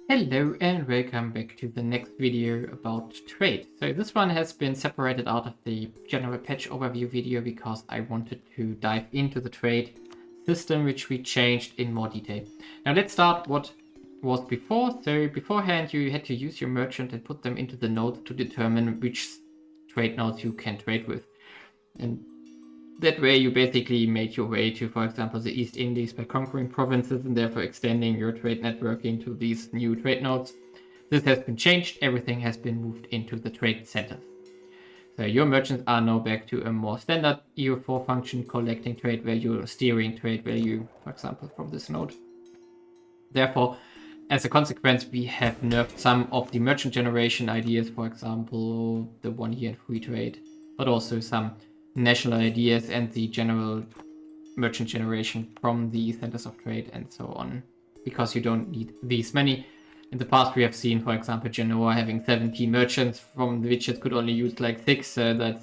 Hello and welcome back to the next video about trade. So this one has been separated out of the general patch overview video because I wanted to dive into the trade system which we changed in more detail. Now let's start what was before. So beforehand you had to use your merchant and put them into the nodes to determine which trade nodes you can trade with. And that way you basically made your way to, for example, the East Indies by conquering provinces and therefore extending your trade network into these new trade nodes. This has been changed. Everything has been moved into the trade centers. So your merchants are now back to a more standard EU4 function, collecting trade value, steering trade value, for example, from this node. Therefore, as a consequence, we have nerfed some of the merchant generation ideas, for example, the 1 year and free trade, but also some national ideas and the general merchant generation from the centers of trade and so on, because you don't need these many. In the past, we have seen, for example, Genoa having 17 merchants, from which it could only use like 6. That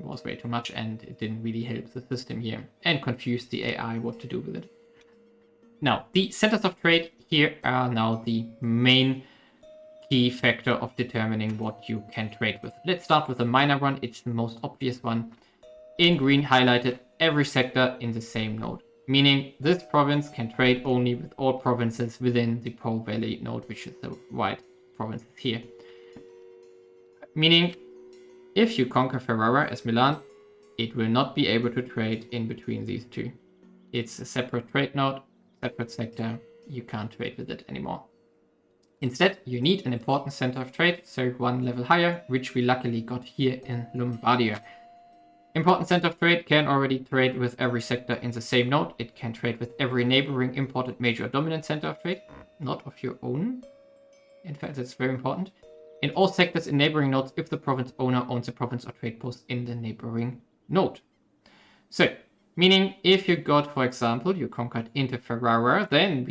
was way too much, and it didn't really help the system here and confused the AI what to do with it. Now, the centers of trade here are now the main key factor of determining what you can trade with. Let's start with the minor one. It's the most obvious one. In green highlighted, every sector in the same node, meaning this province can trade only with all provinces within the Po Valley node, which is the white provinces here. Meaning, if you conquer Ferrara as Milan, it will not be able to trade in between these two. It's a separate trade node, separate sector, you can't trade with it anymore. Instead, you need an important center of trade, so one level higher, which we luckily got here in Lombardia. Important center of trade can already trade with every sector in the same node. It can trade with every neighboring important major or dominant center of trade, not of your own. In fact, that's very important. In all sectors in neighboring nodes if the province owner owns a province or trade post in the neighboring node. So, meaning if you got, for example, you conquered into Ferrara, then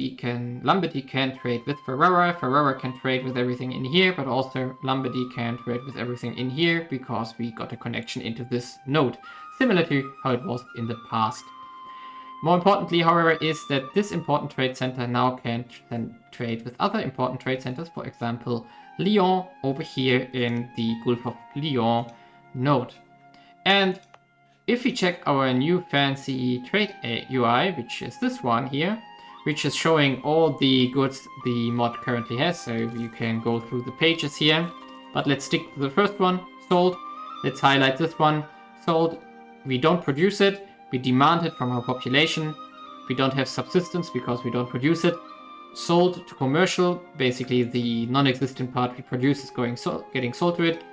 Lombardy can trade with Ferrara, Ferrara can trade with everything in here, but also Lombardy can trade with everything in here because we got a connection into this node, similar to how it was in the past. More importantly, however, is that this important trade center now can trade with other important trade centers, for example, Lyon over here in the Gulf of Lyon node. And if we check our new fancy trade UI, which is this one here, which is showing all the goods the mod currently has, so you can go through the pages here. But let's stick to the first one, sold. Let's highlight this one, sold. We don't produce it, we demand it from our population. We don't have subsistence because we don't produce it. Sold to commercial, basically the non-existent part we produce is getting sold to it.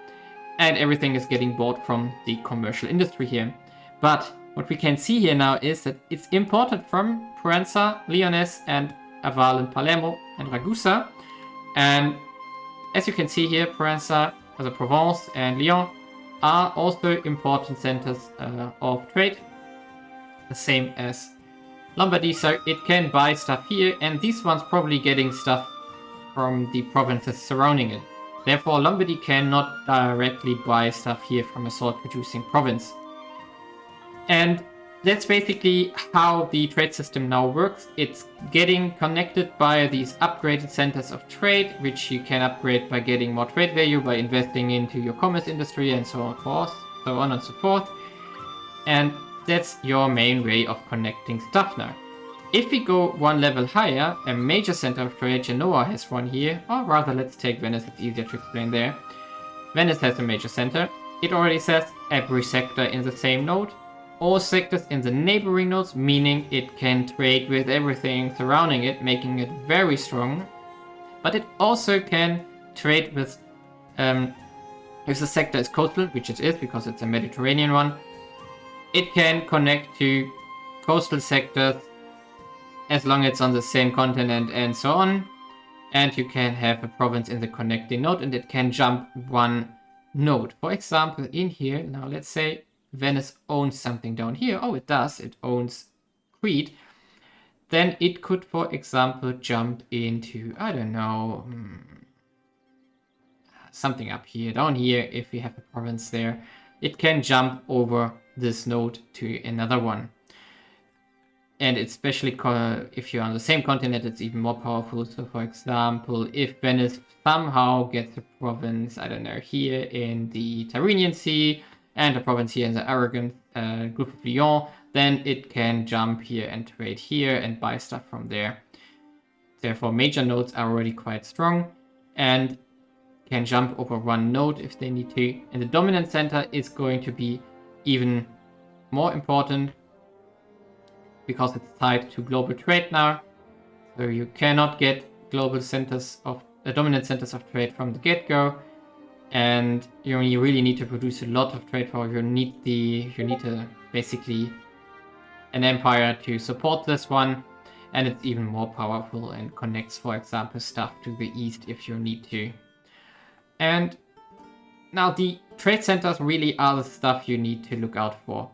And everything is getting bought from the commercial industry here. But what we can see here now is that it's imported from Provenza, Lyonesse, and Aval and Palermo and Ragusa. And as you can see here, Provenza, also Provence and Lyon are also important centers of trade, the same as Lombardy. So it can buy stuff here, and these ones probably getting stuff from the provinces surrounding it. Therefore, Lombardy cannot directly buy stuff here from a salt-producing province. And that's basically how the trade system now works. It's getting connected by these upgraded centers of trade, which you can upgrade by getting more trade value, by investing into your commerce industry, and so on and so forth. And that's your main way of connecting stuff now. If we go one level higher, a major center of trade, Genoa has one here, or rather let's take Venice, it's easier to explain there. Venice has a major center. It already says every sector in the same node. All sectors in the neighboring nodes, meaning it can trade with everything surrounding it, making it very strong. But it also can trade with, if the sector is coastal, which it is because it's a Mediterranean one, it can connect to coastal sectors as long as it's on the same continent and so on. And you can have a province in the connecting node, and it can jump one node. For example, in here, now let's say Venice owns something down here. Oh, it does. It owns Crete. Then it could, for example, jump into, I don't know, something up here, down here, if we have a province there. It can jump over this node to another one. And especially if you're on the same continent, it's even more powerful. So for example, if Venice somehow gets a province, I don't know, here in the Tyrrhenian Sea and a province here in the Aragon Group of Lyon, then it can jump here and trade here and buy stuff from there. Therefore, major nodes are already quite strong and can jump over one node if they need to. And the dominant center is going to be even more important because it's tied to global trade now. So you cannot get global centers of dominant centers of trade from the get-go. And you really need to produce a lot of trade power. You need basically an empire to support this one, and it's even more powerful and connects, for example, stuff to the east if you need to. And now the trade centers really are the stuff you need to look out for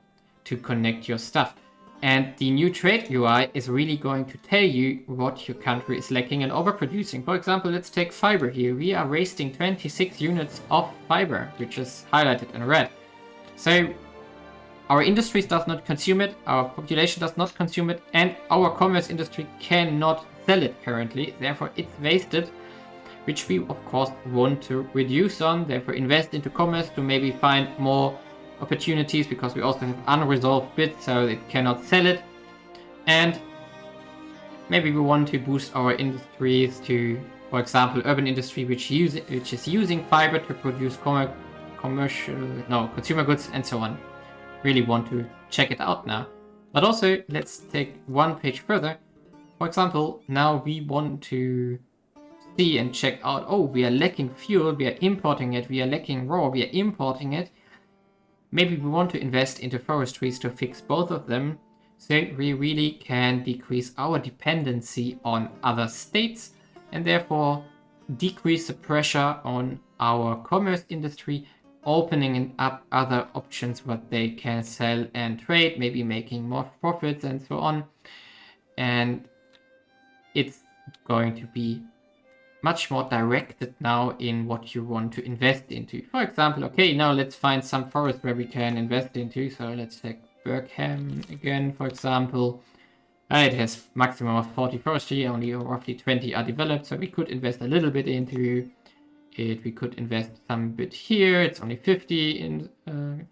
to connect your stuff. And the new trade UI is really going to tell you what your country is lacking and overproducing. For example, let's take fiber here. We are wasting 26 units of fiber, which is highlighted in red. So our industries does not consume it, our population does not consume it, and our commerce industry cannot sell it currently. Therefore, it's wasted, which we of course want to reduce on. Therefore, invest into commerce to maybe find more opportunities, because we also have unresolved bits, so it cannot sell it. And maybe we want to boost our industries to, for example, urban industry, which is using fiber to produce consumer goods and so on. Really want to check it out now. But also, let's take one page further. For example, now we want to see and check out, oh, we are lacking fuel, we are importing it, we are lacking raw, we are importing it. Maybe we want to invest into forestries to fix both of them, so we really can decrease our dependency on other states and therefore decrease the pressure on our commerce industry, opening up other options what they can sell and trade, maybe making more profits and so on. And it's going to be much more directed now in what you want to invest into. For example, okay, now let's find some forest where we can invest into. So let's take Berkham again, for example. It has maximum of 40 forestry, only roughly 20 are developed, so we could invest a little bit into it. We could invest some bit here. It's only 50 in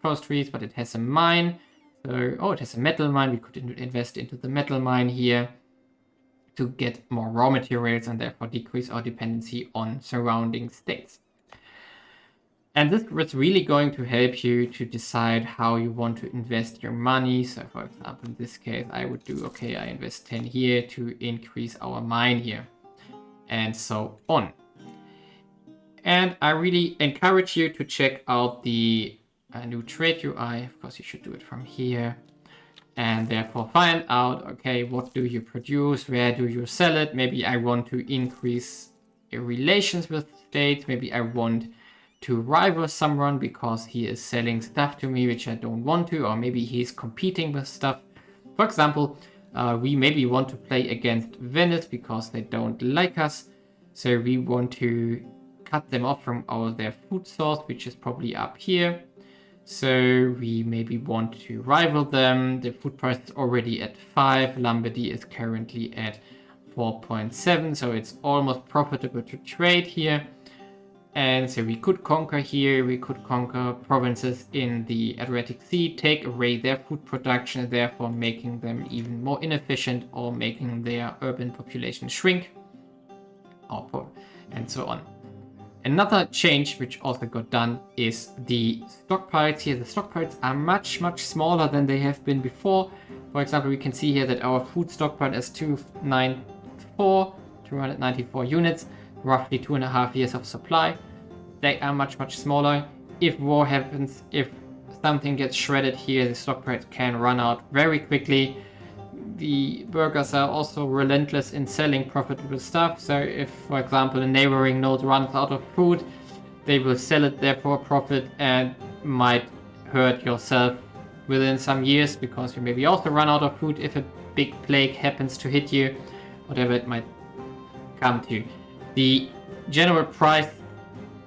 forestries, but it has a mine. So, oh, it has a metal mine. We could invest into the metal mine here to get more raw materials and therefore decrease our dependency on surrounding states. And this is really going to help you to decide how you want to invest your money. So for example, in this case, I would do, okay, I invest 10 here to increase our mine here and so on. And I really encourage you to check out the new trade UI. Of course, you should do it from here. And therefore find out, okay, what do you produce? Where do you sell it? Maybe I want to increase relations with states. Maybe I want to rival someone because he is selling stuff to me, which I don't want to, or maybe he's competing with stuff. For example, we maybe want to play against Venice because they don't like us. So we want to cut them off from their food source, which is probably up here. So we maybe want to rival them. The food price is already at 5. Lombardy is currently at 4.7. So it's almost profitable to trade here. And so we could conquer here. We could conquer provinces in the Adriatic Sea, take away their food production, therefore making them even more inefficient or making their urban population shrink, and so on. Another change which also got done is the stockpiles here. The stockpiles are much, much smaller than they have been before. For example, we can see here that our food stockpile is 294 units, roughly 2.5 years of supply. They are much, much smaller. If war happens, if something gets shredded here, the stockpiles can run out very quickly. The burghers are also relentless in selling profitable stuff. So if, for example, a neighboring node runs out of food, they will sell it there for a profit and might hurt yourself within some years because you maybe also run out of food if a big plague happens to hit you, whatever it might come to. The general price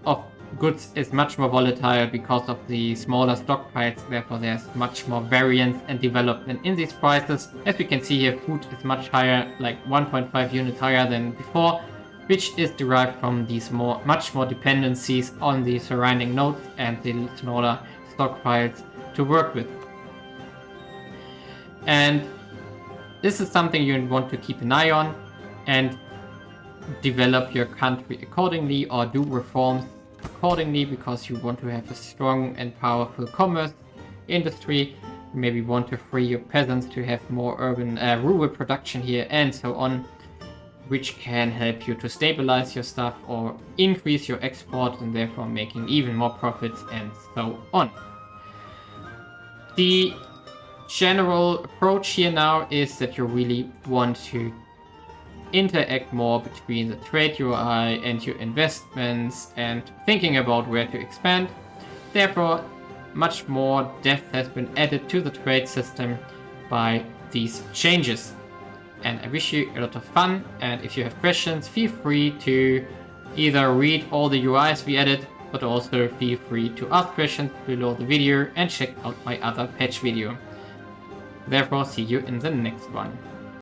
of goods is much more volatile because of the smaller stockpiles, therefore there's much more variance and development in these prices. As we can see here, food is much higher, like 1.5 units higher than before, which is derived from these much more dependencies on the surrounding nodes and the smaller stockpiles to work with. And this is something you want to keep an eye on and develop your country accordingly, or do reforms accordingly, because you want to have a strong and powerful commerce industry. You maybe want to free your peasants to have more urban rural production here, and so on, which can help you to stabilize your stuff or increase your export and therefore making even more profits, and so on. The general approach here now is that you really want to interact more between the trade UI and your investments and thinking about where to expand. Therefore, much more depth has been added to the trade system by these changes. And I wish you a lot of fun, and if you have questions, feel free to either read all the UIs we added, but also feel free to ask questions below the video and check out my other patch video. Therefore, see you in the next one.